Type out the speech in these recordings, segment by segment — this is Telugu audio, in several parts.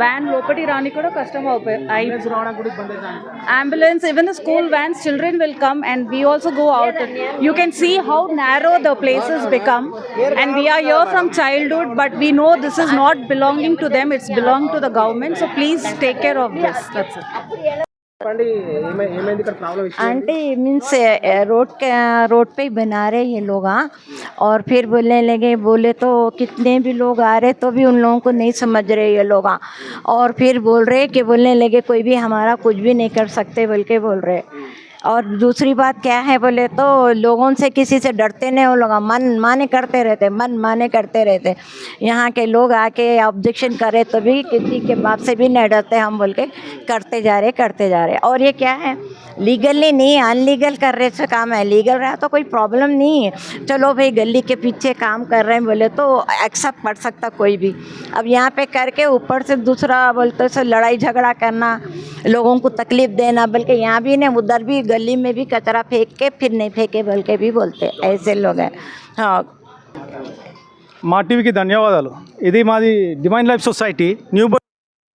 వ్యాన్ లోపలికి రాని కూడా కష్టం ambulance, even the school vans, children will come and we also go out. You can see how narrow the places become, and we are here from childhood, but we know this is not belonging to them, it's belong to the government, so please take care of this. That's it. Aunty means road पे ही बना रहे ये लोग। हाँ, और फिर बोलने लगे, बोले तो कितने भी लोग आ रहे तो भी उन लोगों को नहीं समझ रहे ये लोग। हाँ, और फिर बोल रहे कि बोलने लगे कोई भी हमारा कुछ भी नहीं कर सकते बोल के बोल रहे। और दूसरी बात क्या है बोले तो लोगों से किसी से डरते नहीं वो लोग, मन माने करते रहते। यहाँ के लोग आके ऑब्जेक्शन करे तो भी किसी के बाप से भी नहीं डरते हम बोल के करते जा रहे। और ये क्या है, लीगली नहीं अनलीगल कर रहे से काम है। लीगल रहा तो कोई प्रॉब्लम नहीं है, चलो भाई गली के पीछे काम कर रहे हैं बोले तो एक्सेप्ट कर सकता कोई भी। अब यहाँ पे करके ऊपर से दूसरा बोलते से लड़ाई झगड़ा करना, लोगों को तकलीफ देना, बल्कि यहाँ भी नहीं उधर भी गली में भी कचरा फेंक के फिर नहीं फेंके बोल के भी बोलते, ऐसे लोग हैं। हाँ, మా టీవీకి ధన్యవాదాలు। ఇది మాది divine life society new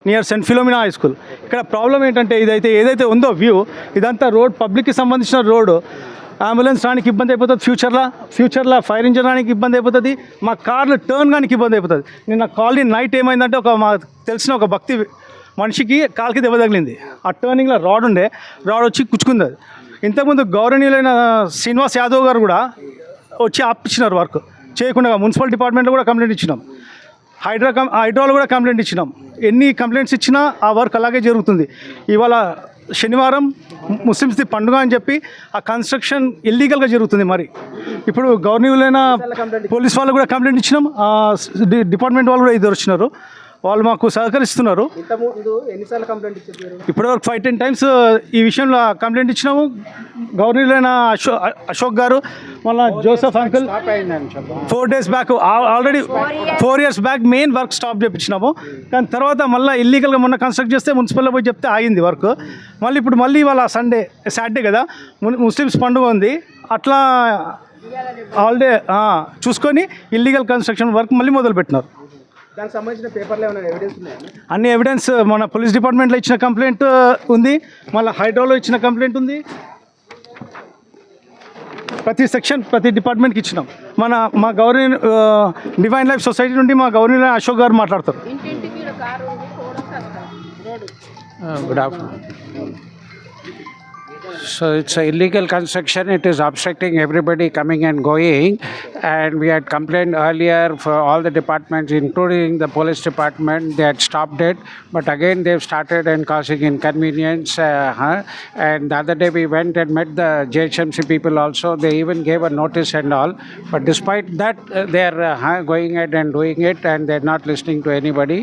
near Saint Philomena high school. ఇక్కడ ప్రాబ్లం ఏంటంటే ఏదైతే ఉందో వ్యూ ఇదంతా రోడ్ పబ్లిక్కి సంబంధించిన రోడ్డు, అంబులెన్స్ రానికి ఇబ్బంది అయిపోతుంది, ఫ్యూచర్లో ఫైర్ ఇంజిన్ రానికి ఇబ్బంది అయిపోతుంది, మా కార్లు టర్న్ కానీ ఇబ్బంది అయిపోతుంది। నిన్న కాలనీ నైట్ ఏమైందంటే మా తెలిసిన ఒక భక్తి మనిషికి కాలుకి దెబ్బ తగిలింది। ఆ టర్నింగ్లో రాడ్ వచ్చి కుచ్చుకుంది। అది ఇంతకుముందు గౌరవనీయులైన శ్రీనివాస్ యాదవ్ గారు కూడా వచ్చి ఆపించినారు వర్క్ చేయకుండా। మున్సిపల్ డిపార్ట్మెంట్లో కూడా కంప్లైంట్ ఇచ్చినాం, హైడ్రాలో కూడా కంప్లైంట్ ఇచ్చినాం। ఎన్ని కంప్లైంట్స్ ఇచ్చినా ఆ వర్క్ అలాగే జరుగుతుంది। ఇవాళ శనివారం ముస్లిమ్స్ది పండుగ అని చెప్పి ఆ కన్స్ట్రక్షన్ ఇల్లీగల్గా జరుగుతుంది। మరి ఇప్పుడు గవర్నీయులైన పోలీస్ వాళ్ళు కూడా కంప్లైంట్ ఇచ్చినాం, డిపార్ట్మెంట్ వాళ్ళు కూడా ఇద్దరు వచ్చినారు, వాళ్ళు మాకు సహకరిస్తున్నారు। ఇప్పటివరకు 5-10 టైమ్స్ ఈ విషయంలో కంప్లైంట్ ఇచ్చినాము। గవర్నీయులైన అశోక్ గారు, మళ్ళీ Joseph uncle 4 days back already 4 years back main work stop చేయించినాము। కానీ తర్వాత మళ్ళీ ఇల్లీగల్గా మొన్న కన్స్ట్రక్ట్ చేస్తే మున్సిపల్లో పోయి చెప్తే ఆగింది వర్క్। మళ్ళీ ఇవాళ సాటర్డే కదా, ముస్లిమ్స్ పండుగ ఉంది, అట్లా హాలిడే చూసుకొని ఇల్లీగల్ కన్స్ట్రక్షన్ వర్క్ మళ్ళీ మొదలుపెట్టినారు। దానికి సంబంధించిన పేపర్లో ఏమైనా ఎవిడెన్స్ ఉన్నాయా? అన్ని ఎవిడెన్స్ మన పోలీస్ డిపార్ట్మెంట్లో ఇచ్చిన కంప్లైంట్ ఉంది, మళ్ళీ హైడ్రాలో ఇచ్చిన కంప్లైంట్ ఉంది, ప్రతి సెక్షన్ ప్రతి డిపార్ట్మెంట్కి ఇచ్చినాం। మా గవర్నర్ డివైన్ లైఫ్ సొసైటీ నుండి మా గవర్నర్ అశోక్ గారు మాట్లాడతారు। Good afternoon. So it's an illegal construction. It is obstructing everybody coming and going, and we had complained earlier for all the departments, including the police department. They had stopped it, but again they've started and causing inconvenience. And the other day we went and met the JHMC people also. They even gave a notice and all, but despite that they are going ahead and doing it, and they're not listening to anybody.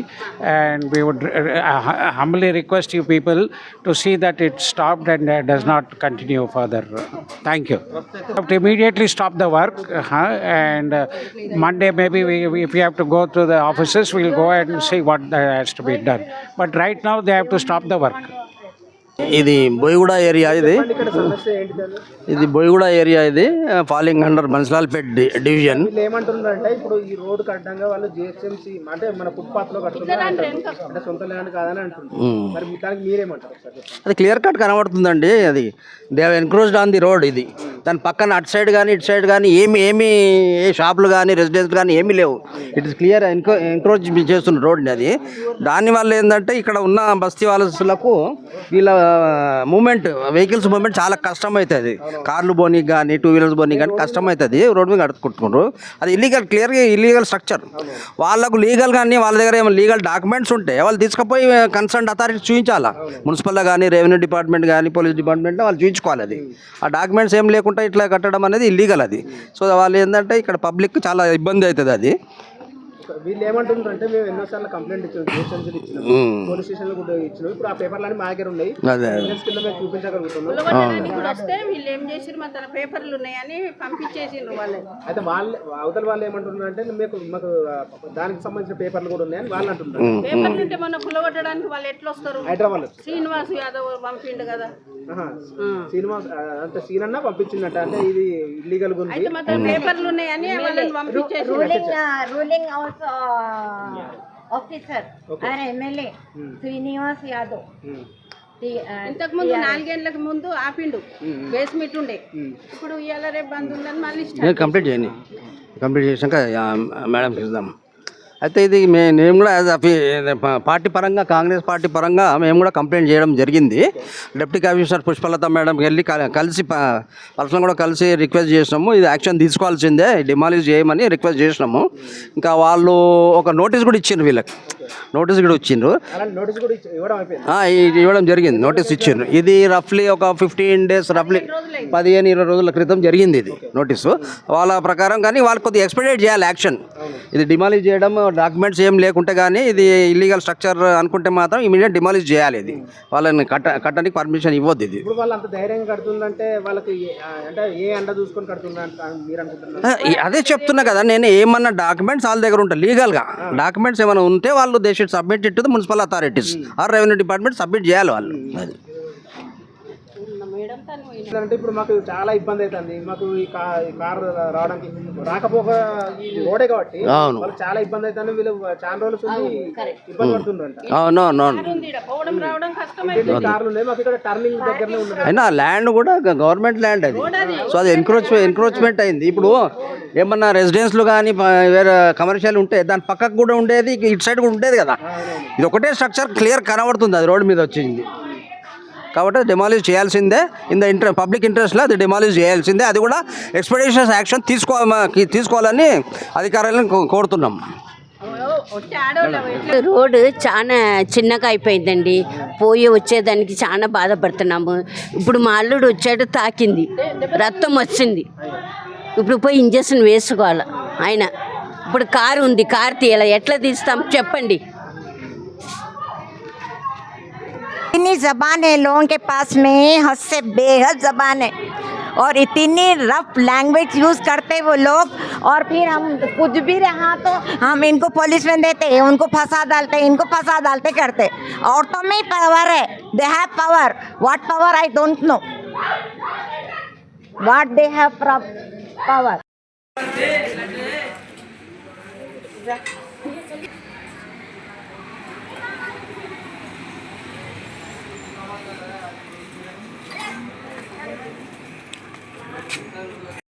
And we would humbly request you people to see that it stopped and does not continue further. Thank you. Have to immediately stop the work, and Monday maybe if we have to go to the offices, we'll go ahead and see what has to be done. But right now they have to stop the work. ఇది బోయిగూడ ఏరియా, ఇది బోయిగూడ ఏరియా, ఇది ఫాలింగ్ అండర్ బన్స్లాల్పేట్ డివిజన్। ఏమంటున్నారంటే ఇప్పుడు ఈ రోడ్ కట్టడంగా వాళ్ళు జిహెచ్ఎంసీ అంటే మన ఫుట్పాత్ లో కట్టుతున్నారు అంటే సొంత ల్యాండ్ కాదని అంటున్నారు, మరి దానికి మీరేమంటారు? అది క్లియర్ కట్ కనబడుతుందండి, అది they have encroached on the road. ఇది దాని పక్కన అటు సైడ్ కానీ ఇటు సైడ్ కానీ ఏమి ఏ షాపులు కానీ రెసిడెన్స్ కానీ ఏమీ లేవు। ఇట్ ఇస్ క్లియర్ ఎన్క్రోచ్ చేస్తున్న రోడ్ని అది। దానివల్ల ఏంటంటే ఇక్కడ ఉన్న బస్తీ వాళ్ళకు వీళ్ళ మూమెంట్, వెహికల్స్ మూమెంట్ చాలా కష్టం అవుతుంది, కార్లు పోనీకి కానీ 2 wheelers పోనీకి కానీ కష్టం అవుతుంది, రోడ్ మీద కట్టుకుంటున్నారు। అది ఇల్లీగల్, క్లియర్గా ఇల్లీగల్ స్ట్రక్చర్। వాళ్ళకు లీగల్ కానీ వాళ్ళ దగ్గర ఏమైనా లీగల్ డాక్యుమెంట్స్ ఉంటే వాళ్ళు తీసుకుపోయి కన్సర్న్ అథారిటీ చూపించాలా, మున్సిపల్లో కానీ రెవెన్యూ డిపార్ట్మెంట్ కానీ పోలీస్ డిపార్ట్మెంట్ వాళ్ళు చూపించుకోవాలి। అది ఆ డాక్యుమెంట్స్ ఏం లేకుండా ఇట్లా కట్టడం అనేది ఇల్లీగల్ అది। సో వాళ్ళు ఏంటంటే ఇక్కడ పబ్లిక్ చాలా ఇబ్బంది అవుతుంది అది। వీళ్ళు ఏమంటున్నారంటే మేము ఎన్నోసార్లు కంప్లైంట్ ఇచ్చాం, జిహెచ్ఎంసీకి ఇచ్చినాం, పోలీస్ స్టేషన్లో కూడా ఇచ్చినాం, ఇప్పుడు ఆ పేపర్లన్నీ మా దగ్గర ఉన్నాయి, చూపించగలుగుతున్నాం। వీళ్ళు ఏం చేసారు, మా తన పేపర్లు ఉన్నాయని పంపించేసిండ్రు వాళ్ళు। అయితే అవతల వాళ్ళు ఏమంటున్నారంటే మాకు దానికి సంబంధించిన పేపర్లు కూడా ఉన్నాయని వాళ్ళు అంటున్నారు। పేపర్లు ఉంటే మన కులగొట్టడానికి వాళ్ళు ఎట్లా వస్తారు? హైదరాబాద్ శ్రీనివాస్ యాదవ్ పంపిండు కదా, శ్రీనివాస్ అంటే సీనన్న పంపించిందట, అంటే ఇది ఇల్లీగల్ ఉంది, పేపర్లు ఉన్నాయని వాళ్ళని పంపించేసి ऑफिसर और एमएलए श्रीनिवास यादव ఇంతకు ముందు 4 గంటలకు ముందు ఆపిండు బేస్మెంట్ ఉండే ఇప్పుడు ఇవాళ రేపు బంద్ ఉందని మళ్ళీ కంప్లీట్ చేయండి. కంప్లీట్ చేసాక మేడంకి ఇద్దాం. అయితే ఇది మేము కూడా యాజ్ పార్టీ పరంగా కాంగ్రెస్ పార్టీ పరంగా మేము కూడా కంప్లైంట్ చేయడం జరిగింది. డిప్యూటీ కమిషనర్ పుష్పలత మేడంకి వెళ్ళి కలిసి పర్సనల్ కూడా కలిసి రిక్వెస్ట్ చేసినాము. ఇది యాక్షన్ తీసుకోవాల్సిందే, డిమాలిష్ చేయమని రిక్వెస్ట్ చేసినాము. ఇంకా వాళ్ళు ఒక నోటీస్ కూడా ఇచ్చిండ్రు, వీళ్ళకి నోటీస్ కూడా ఇచ్చిండ్రు, ఇవ్వడం జరిగింది. నోటీస్ ఇచ్చిండ్రు. ఇది రఫ్లీ ఒక 15 days, రఫ్లీ 15-20 రోజుల క్రితం జరిగింది ఇది నోటీసు వాళ్ళ ప్రకారం. కానీ వాళ్ళు కొద్దిగా ఎక్స్పెక్టేట్ చేయాలి యాక్షన్. ఇది డిమాలిష్ చేయడం, డాక్యుమెంట్స్ ఏం లేకుంటే కానీ ఇది ఇల్లీగల్ స్ట్రక్చర్ అనుకుంటే మాత్రం ఇమీడియట్ డిమాలిష్ చేయాలి. ఇది వాళ్ళని కట్టడానికి పర్మిషన్ ఇవ్వద్దు. ఇది ఇప్పుడు వాళ్ళు అంత ధైర్యంగా కడుతుందంటే వాళ్ళకి అంటే ఏ అండ చూసుకొని కడుతుందంటే మీరు అనుకుంటున్నారు? అదే చెప్తున్నా కదా నేను, ఏమన్నా డాక్యుమెంట్స్ వాళ్ళ దగ్గర ఉంటాయి లీగల్గా. డాక్యుమెంట్స్ ఏమైనా ఉంటే వాళ్ళు they should submit it to the municipal authorities or revenue department submit చేయాలి వాళ్ళు. అది అంటే ఇప్పుడు మాకు చాలా ఇబ్బంది అవుతుంది. మాకు ఈ కార్ రావడానికి రాకపోగా ఈ రోడే కాబట్టి అవును వాళ్ళకి చాలా ఇబ్బంది అవుతుంది. వీళ్ళు చాలా రోజులు ఇబ్బంది పడుతుండ్రంట. అవునవునవును కార్లు ఉన్నాయి మాకు ఇక్కడ టర్నింగ్ దగ్గరనే ఉంది. అయినా ల్యాండ్ కూడా గవర్నమెంట్ ల్యాండ్ అది. సో అది ఎన్క్రోచ్మెంట్ అయింది. ఇప్పుడు ఏమన్నా రెసిడెన్స్లు కానీ వేరే కమర్షియల్ ఉంటే దాని పక్కకు కూడా ఉండేది, ఇటు సైడ్ కూడా ఉండేది కదా. ఇది ఒకటే స్ట్రక్చర్ క్లియర్ కనబడుతుంది, అది రోడ్డు మీద వచ్చింది కాబట్టి డిమాలిష్ చేయాల్సిందే. ఇన్ ద పబ్లిక్ ఇంట్రెస్ట్లో అది డిమాలిష్ చేయాల్సిందే. అది కూడా ఎక్స్పెడిషియస్ యాక్షన్ తీసుకోవాలని అధికారులను కోరుతున్నాం. రోడ్డు చాలా చిన్నగా అయిపోయిందండి. పోయి వచ్చేదానికి చాలా బాధపడుతున్నాము. ఇప్పుడు మా అల్లుడు వచ్చాడు, తాకింది, రక్తం వచ్చింది. ఇప్పుడు పోయి ఇంజక్షన్ వేసుకోవాలి ఆయన. ఇప్పుడు కారు ఉంది, కారు తీయాలి, ఎట్లా తీస్తాం చెప్పండి. इतनी ज़बान है लोगों के पास में, हद से बेहद ज़बान है और इतनी रफ लैंग्वेज यूज़ करते वो लोग. और फिर हम कुछ भी रहा तो हम इनको पुलिस में देते, उनको फंसा डालते, इनको फंसा डालते करते. औरतों में ही पावर है, they have power. What power I don't know, what they have power.